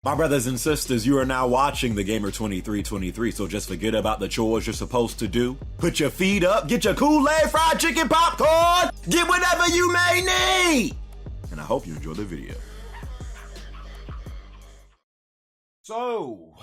My brothers and sisters, you are now watching the Gamer 2323, so just forget about the chores you're supposed to do. Put your feet up, get your Kool-Aid, fried chicken, popcorn, get whatever you may need! And I hope you enjoy the video. So,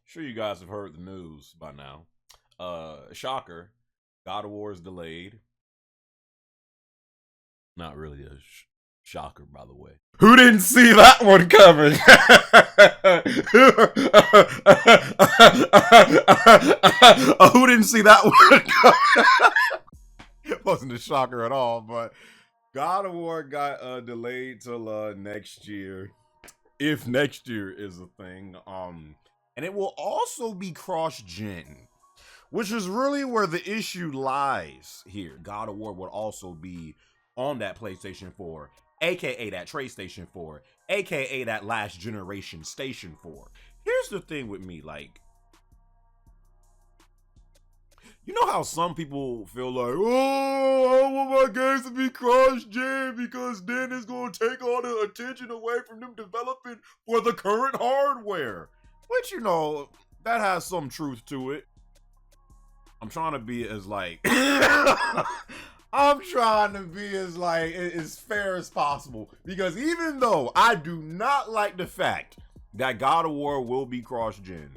sure you guys have heard the news by now. Shocker, God of War is delayed. Not really a shocker, by the way. Who didn't see that one coming? Who didn't see that one coming? It wasn't a shocker at all, but God of War got delayed till next year, if next year is a thing. And it will also be CrossGen, which is really where the issue lies here. God of War would also be on that PlayStation 4, aka that TrayStation 4, aka that last generation Station 4. Here's the thing with me, like, you know how some people feel like, oh, I want my games to be CrossGen because then it's going to take all the attention away from them developing for the current hardware. Which, you know, that has some truth to it. I'm trying to be as, like, I'm trying to be as fair as possible, because even though I do not like the fact that God of War will be CrossGen,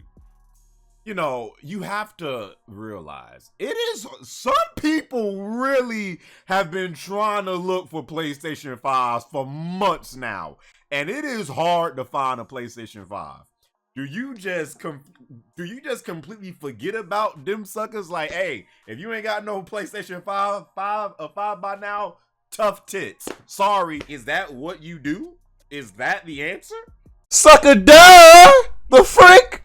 you know, you have to realize it is, some people really have been trying to look for PlayStation 5s for months now, and it is hard to find a PlayStation 5. Do you just completely forget about them suckers? Like, hey, if you ain't got no PlayStation 5 by now, tough tits. Sorry, is that what you do? Is that the answer? Sucker, duh! The frick?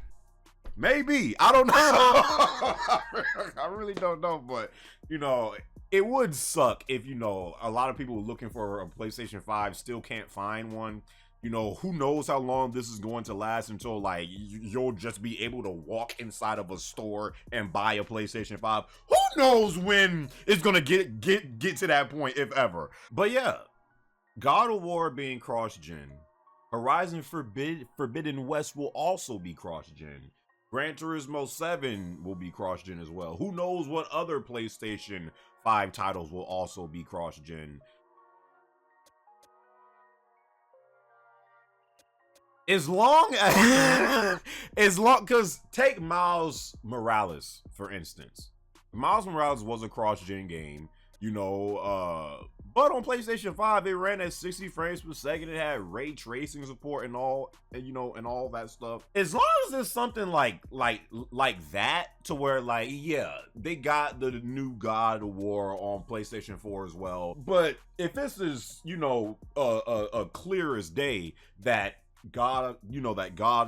Maybe. I don't know. I really don't know, but, you know, it would suck if, you know, a lot of people looking for a PlayStation 5 still can't find one. You know, who knows how long this is going to last until, like, you'll just be able to walk inside of a store and buy a PlayStation 5. Who knows when it's gonna get to that point, if ever. But yeah, God of War being CrossGen, Horizon Forbidden West will also be CrossGen. Gran Turismo 7 will be CrossGen as well. Who knows what other PlayStation 5 titles will also be CrossGen. As long, because take Miles Morales, for instance. Miles Morales was a cross-gen game, you know, but on PlayStation 5, it ran at 60 frames per second. It had ray tracing support and all, and, you know, and all that stuff. As long as there's something like that, to where, like, yeah, they got the new God of War on PlayStation 4 as well. But if this is, you know, a clear as day that God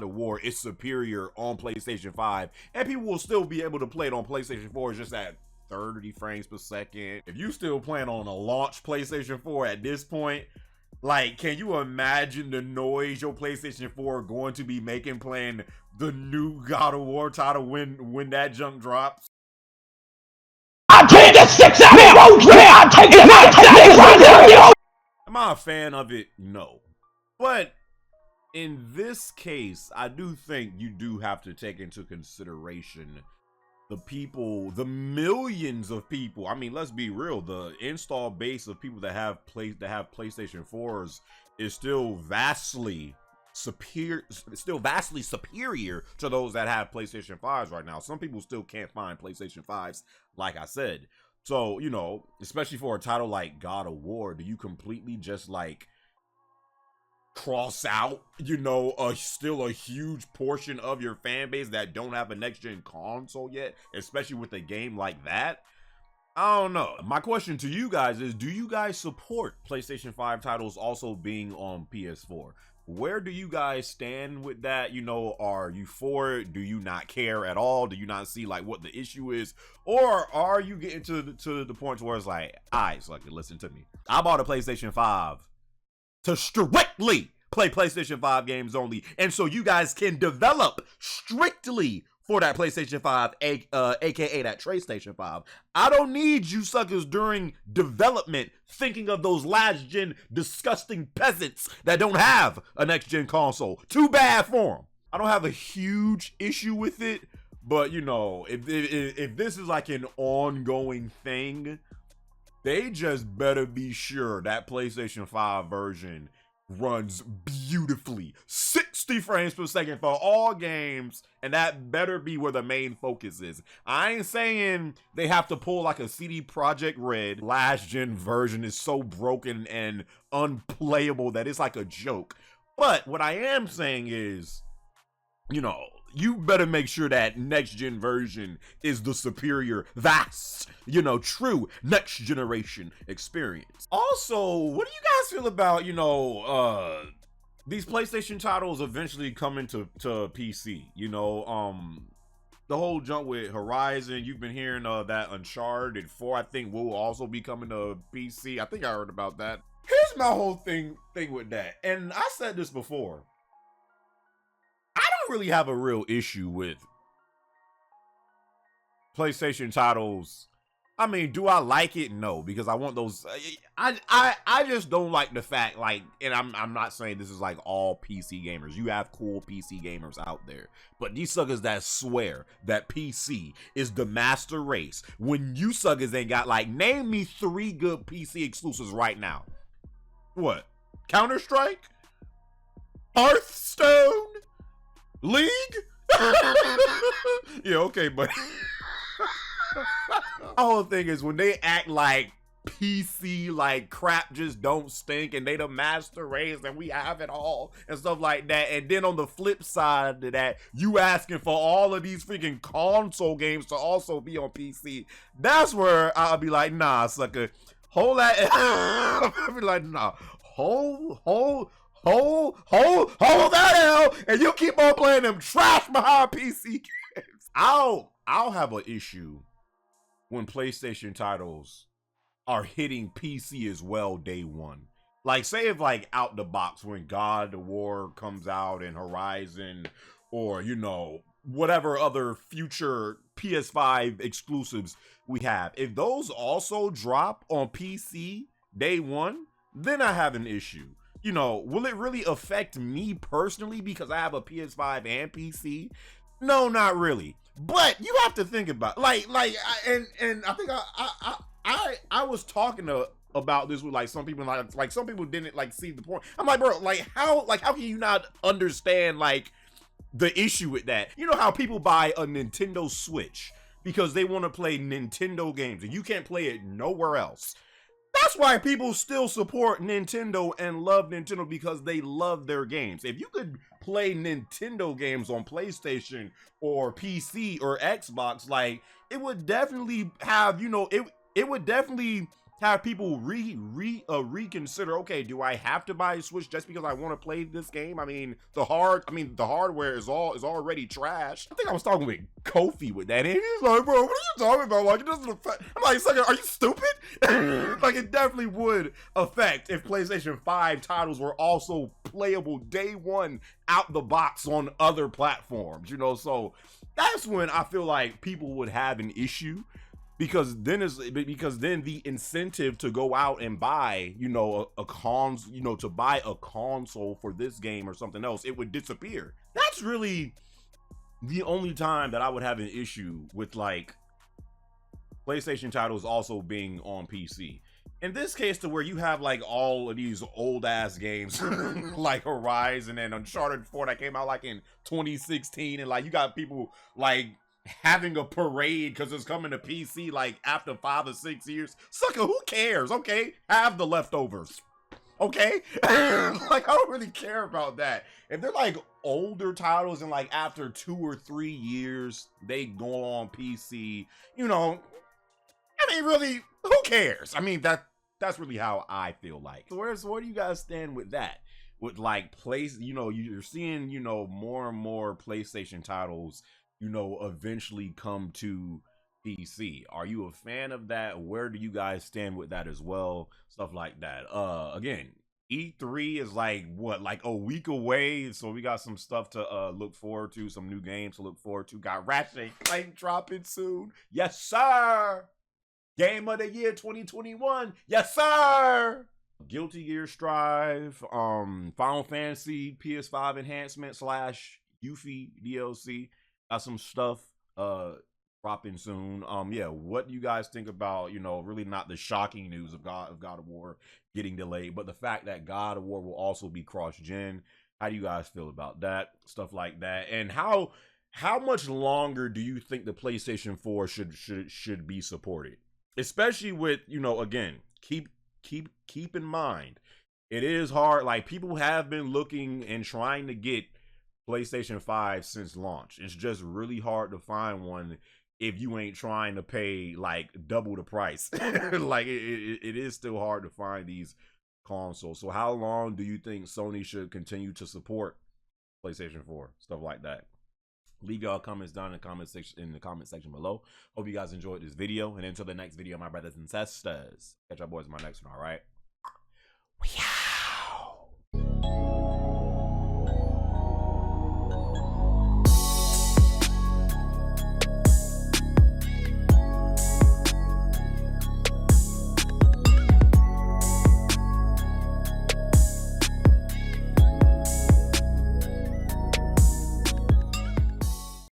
of War is superior on PlayStation 5, and people will still be able to play it on PlayStation 4 just at 30 frames per second. If you still playing on a launch PlayStation 4 at this point, like, can you imagine the noise your PlayStation 4 going to be making playing the new God of War title when that junk drops? I take the 6 out road trip. I take it. Am I a fan of it? No. But in this case, I do think you do have to take into consideration the people, the millions of people. I mean, let's be real. The install base of people that have PlayStation 4s is still vastly superior to those that have PlayStation 5s right now. Some people still can't find PlayStation 5s, like I said. So, you know, especially for a title like God of War, do you completely just, like, cross out, you know, still a huge portion of your fan base that don't have a next-gen console yet, especially with a game like that? I don't know. My question to you guys is, do you guys support PlayStation 5 titles also being on PS4? Where do you guys stand with that? You know, are you for it? Do you not care at all? Do you not see, like, what the issue is? Or are you getting to the point where it's like, alright, so listen to me. I bought a PlayStation 5 to strictly play PlayStation 5 games only, and so you guys can develop strictly for that PlayStation 5, aka that TradeStation 5. I don't need you suckers during development thinking of those last gen disgusting peasants that don't have a next gen console. Too bad for them. I don't have a huge issue with it, but you know, if this is like an ongoing thing, they just better be sure that PlayStation 5 version runs beautifully, 60 frames per second for all games, and that better be where the main focus is. I ain't saying they have to pull like a CD Projekt Red last gen version is so broken and unplayable that it's like a joke. But what I am saying is, you know, you better make sure that next gen version is the superior, vast, you know, true next generation experience. Also, what do you guys feel about, you know, these PlayStation titles eventually coming to PC? You know, the whole jump with Horizon, you've been hearing that Uncharted 4, I think, will also be coming to PC. I think I heard about that. Here's my whole thing with that, and I said this before. I don't really have a real issue with PlayStation titles. I mean, do I like it? No, because I want those. I just don't like the fact, like, and I'm not saying this is like all PC gamers. You have cool PC gamers out there, but these suckers that swear that PC is the master race, when you suckers ain't got, like, name me 3 good PC exclusives right now. What? Counter-Strike? Hearthstone? League? Yeah, okay, but the whole thing is when they act like PC, like crap just don't stink and they the master race and we have it all and stuff like that, and then on the flip side of that, you asking for all of these freaking console games to also be on PC, that's where I'll be like, nah, sucker, hold that. I'll be like, nah, hold that L, and you keep on playing them trash behind PC games. I'll have an issue when PlayStation titles are hitting PC as well day one. Like, say if, like, out the box when God of War comes out and Horizon, or, you know, whatever other future PS5 exclusives we have, if those also drop on PC day one, then I have an issue. You know, will it really affect me personally because I have a PS5 and PC? No, not really. But you have to think about, and I think I was talking about this with, like, some people, like some people didn't, like, see the point. I'm like, bro, how can you not understand, like, the issue with that? You know how people buy a Nintendo Switch because they want to play Nintendo games and you can't play it nowhere else. That's why people still support Nintendo and love Nintendo, because they love their games. If you could play Nintendo games on PlayStation or PC or Xbox, like, it would definitely have, you know, it would definitely have people reconsider, okay, do I have to buy a Switch just because I want to play this game? I mean, the hardware is already trash. I think I was talking with Kofi with that, and he's like, bro, what are you talking about? Like, it doesn't affect. I'm like, sucker, are you stupid? Like, it definitely would affect if PlayStation 5 titles were also playable day one out the box on other platforms, you know? So that's when I feel like people would have an issue. Because then the incentive to go out and buy, you know, to buy a console for this game or something else, it would disappear. That's really the only time that I would have an issue with, like, PlayStation titles also being on PC. In this case, to where you have, like, all of these old ass games like Horizon and Uncharted 4 that came out, like, in 2016, and, like, you got people, like, having a parade because it's coming to PC, like, after 5 or 6 years. Sucker, who cares? Okay, have the leftovers. Okay, like, I don't really care about that. If they're, like, older titles and, like, after 2 or 3 years they go on PC, you know, I mean, really, who cares? I mean, that's really how I feel like. So where do you guys stand with that? With, like, you know, you're seeing, you know, more and more PlayStation titles, you know, eventually come to PC. Are you a fan of that? Where do you guys stand with that as well? Stuff like that. Again, E3 is like what, like a week away, so we got some stuff to look forward to, some new games to look forward to. Got Ratchet and Clank dropping soon, yes sir. Game of the year 2021, yes sir. Guilty Gear Strive, Final Fantasy PS5 enhancement slash Yuffie DLC. Got some stuff dropping soon. Yeah, what do you guys think about, you know, really not the shocking news of God of War getting delayed, but the fact that God of War will also be cross-gen? How do you guys feel about that? Stuff like that. And how much longer do you think the PlayStation 4 should be supported? Especially with, you know, again, keep in mind, it is hard. Like, people have been looking and trying to get PlayStation 5 since launch. It's just really hard to find one if you ain't trying to pay like double the price. Like, it is still hard to find these consoles. So how long do you think Sony should continue to support PlayStation 4? Stuff like that. Leave y'all comments down in the comment section below. Hope you guys enjoyed this video. And until the next video, my brothers and sisters, catch y'all boys in my next one, all right?